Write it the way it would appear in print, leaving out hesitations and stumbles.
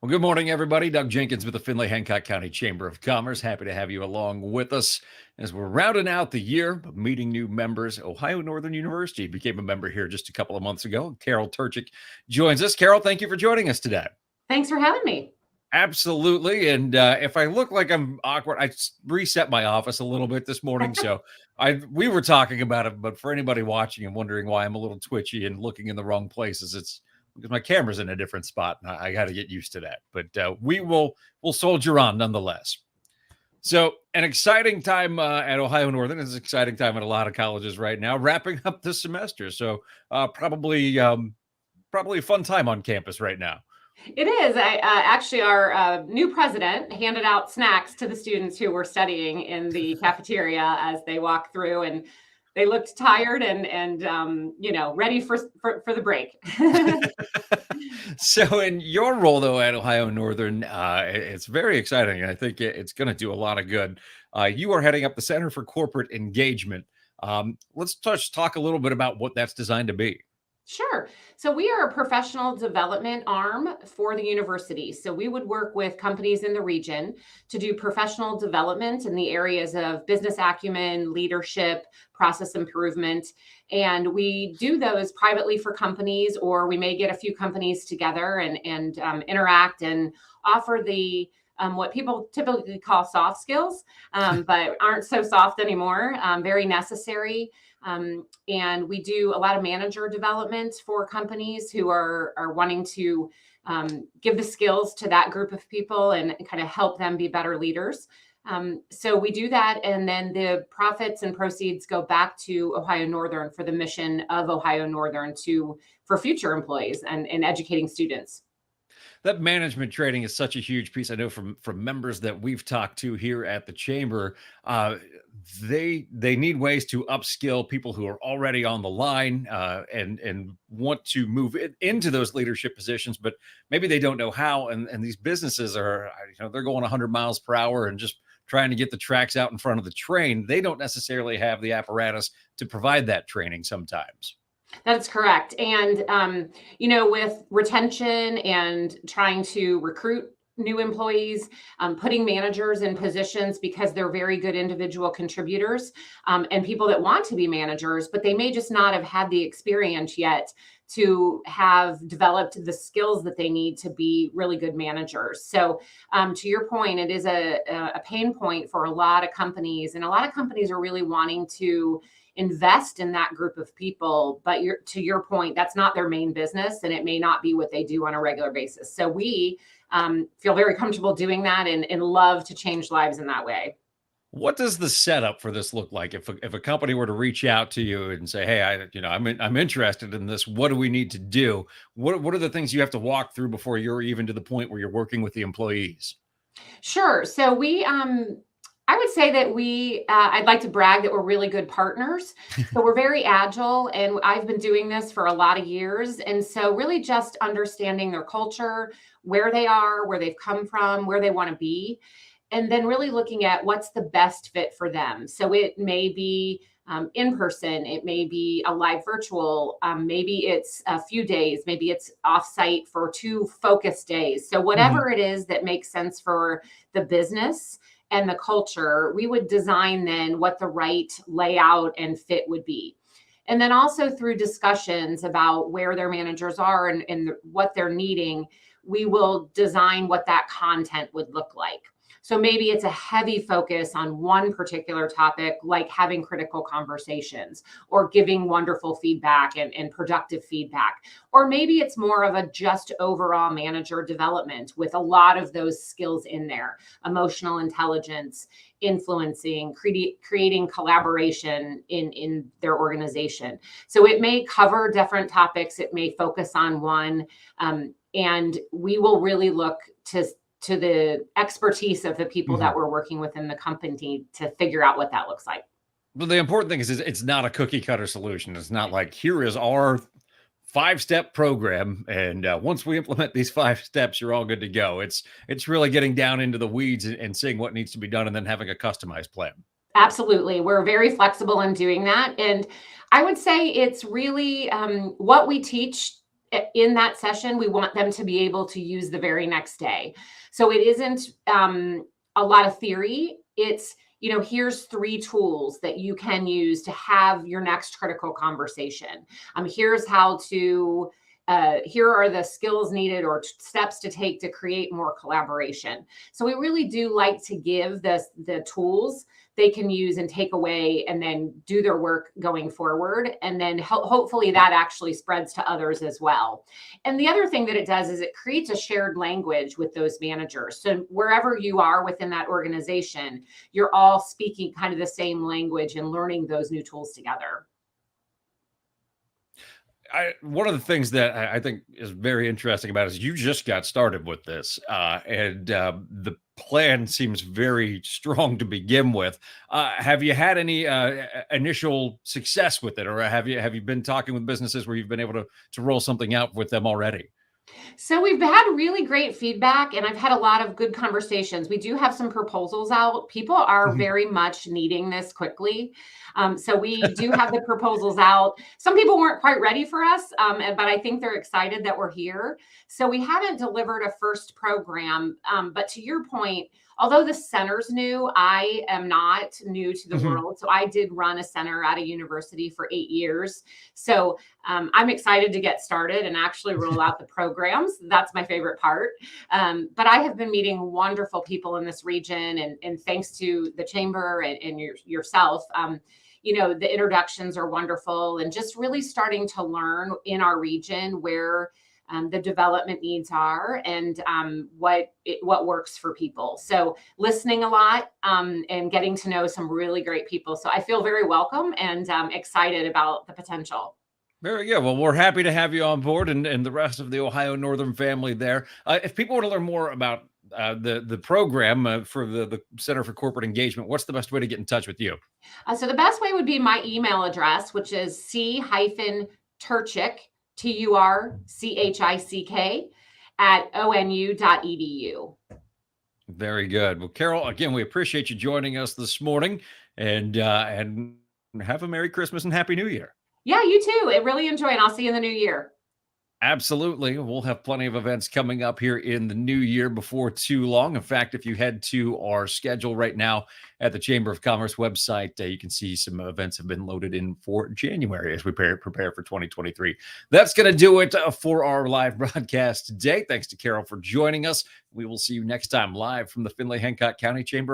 Well, good morning, everybody. Doug Jenkins with the Findlay Hancock County Chamber of Commerce. Happy to have you along with us as we're rounding out the year of meeting new members. Ohio Northern University became a member here just a couple of months ago. Carol Turchick joins us. Carol, thank you for joining us today. Thanks for having me. Absolutely. And if I look like I'm awkward, I reset my office a little bit this morning. So we were talking about it, but for anybody watching and wondering why I'm a little twitchy and looking in the wrong places, it's because my camera's in a different spot and I got to get used to that. But we'll soldier on nonetheless. So an exciting time at Ohio Northern. It's an exciting time at a lot of colleges right now, wrapping up the semester. So probably a fun time on campus right now. It is. Actually, our new president handed out snacks to the students who were studying in the cafeteria as they walked through, and they looked tired and ready for the break. So in your role, though, at Ohio Northern, it's very exciting. And I think it's going to do a lot of good. You are heading up the Center for Corporate Engagement. Let's talk a little bit about what that's designed to be. Sure. So we are a professional development arm for the university. So we would work with companies in the region to do professional development in the areas of business acumen, leadership, process improvement. And we do those privately for companies, or we may get a few companies together and interact and offer the what people typically call soft skills, but aren't so soft anymore, very necessary. And we do a lot of manager development for companies who are wanting to give the skills to that group of people and kind of help them be better leaders. So we do that, and then the profits and proceeds go back to Ohio Northern for the mission of Ohio Northern for future employees and educating students. That management training is such a huge piece. I know from members that we've talked to here at the chamber, they need ways to upskill people who are already on the line and want to move into those leadership positions, but maybe they don't know how. And these businesses are, they're going 100 miles per hour and just trying to get the tracks out in front of the train. They don't necessarily have the apparatus to provide that training sometimes. That's correct. And, with retention and trying to recruit new employees, putting managers in positions because they're very good individual contributors and people that want to be managers, but they may just not have had the experience yet to have developed the skills that they need to be really good managers. So to your point, it is a pain point for a lot of companies, and a lot of companies are really wanting to invest in that group of people, but to your point, that's not their main business, and it may not be what they do on a regular basis. So we feel very comfortable doing that and love to change lives in that way. What does the setup for this look like? If a company were to reach out to you and say, "Hey, I'm interested in this. What do we need to do?" What are the things you have to walk through before you're even to the point where you're working with the employees? Sure. So I would say that I'd like to brag that we're really good partners. So we're very agile, and I've been doing this for a lot of years. And so really just understanding their culture, where they are, where they've come from, where they want to be, and then really looking at what's the best fit for them. So it may be in person, it may be a live virtual, maybe it's a few days, maybe it's offsite for 2 focus days. So whatever it is that makes sense for the business and the culture, we would design then what the right layout and fit would be. And then also through discussions about where their managers are and what they're needing, we will design what that content would look like. So maybe it's a heavy focus on one particular topic, like having critical conversations or giving wonderful feedback and productive feedback. Or maybe it's more of a just overall manager development with a lot of those skills in there: emotional intelligence, influencing, creating collaboration in their organization. So it may cover different topics. It may focus on one. And we will really look to the expertise of the people that we're working with in the company to figure out what that looks like. Well, the important thing is it's not a cookie cutter solution. It's not like, here is our 5-step program, and once we implement these 5 steps, you're all good to go. It's really getting down into the weeds and seeing what needs to be done and then having a customized plan. Absolutely. We're very flexible in doing that. And I would say it's really what we teach in that session, we want them to be able to use the very next day. So it isn't a lot of theory. It's, here's 3 tools that you can use to have your next critical conversation. Here's how to, here are the skills needed or steps to take to create more collaboration. So we really do like to give the tools they can use and take away and then do their work going forward. And then hopefully that actually spreads to others as well. And the other thing that it does is it creates a shared language with those managers. So wherever you are within that organization, you're all speaking kind of the same language and learning those new tools together. One of the things that I think is very interesting about it is you just got started with this, and the plan seems very strong to begin with. Have you had any initial success with it, or have you been talking with businesses where you've been able to roll something out with them already? So we've had really great feedback and I've had a lot of good conversations. We do have some proposals out. People are Mhm. very much needing this quickly. So we do have the proposals out. Some people weren't quite ready for us, but I think they're excited that we're here. So we haven't delivered a first program. But to your point, although the center's new, I am not new to the Mhm. world. So I did run a center at a university for 8 years. So I'm excited to get started and actually roll out the programs. That's my favorite part. But I have been meeting wonderful people in this region, and thanks to the chamber and yourself. The introductions are wonderful, and just really starting to learn in our region where the development needs are and what works for people. So listening a lot and getting to know some really great people. So I feel very welcome and excited about the potential. Very good. Well, we're happy to have you on board, and the rest of the Ohio Northern family there. If people want to learn more about the program for the Center for Corporate Engagement, what's the best way to get in touch with you? So the best way would be my email address, which is c-turchick, Turchick at onu.edu. Very good. Well, Carol, again, we appreciate you joining us this morning, and have a Merry Christmas and Happy New Year. Yeah, you too. I really enjoy it. I'll see you in the new year. Absolutely. We'll have plenty of events coming up here in the new year before too long. In fact, if you head to our schedule right now at the Chamber of Commerce website, you can see some events have been loaded in for January as we prepare for 2023. That's going to do it for our live broadcast today. Thanks to Carol for joining us. We will see you next time live from the Findlay Hancock County Chamber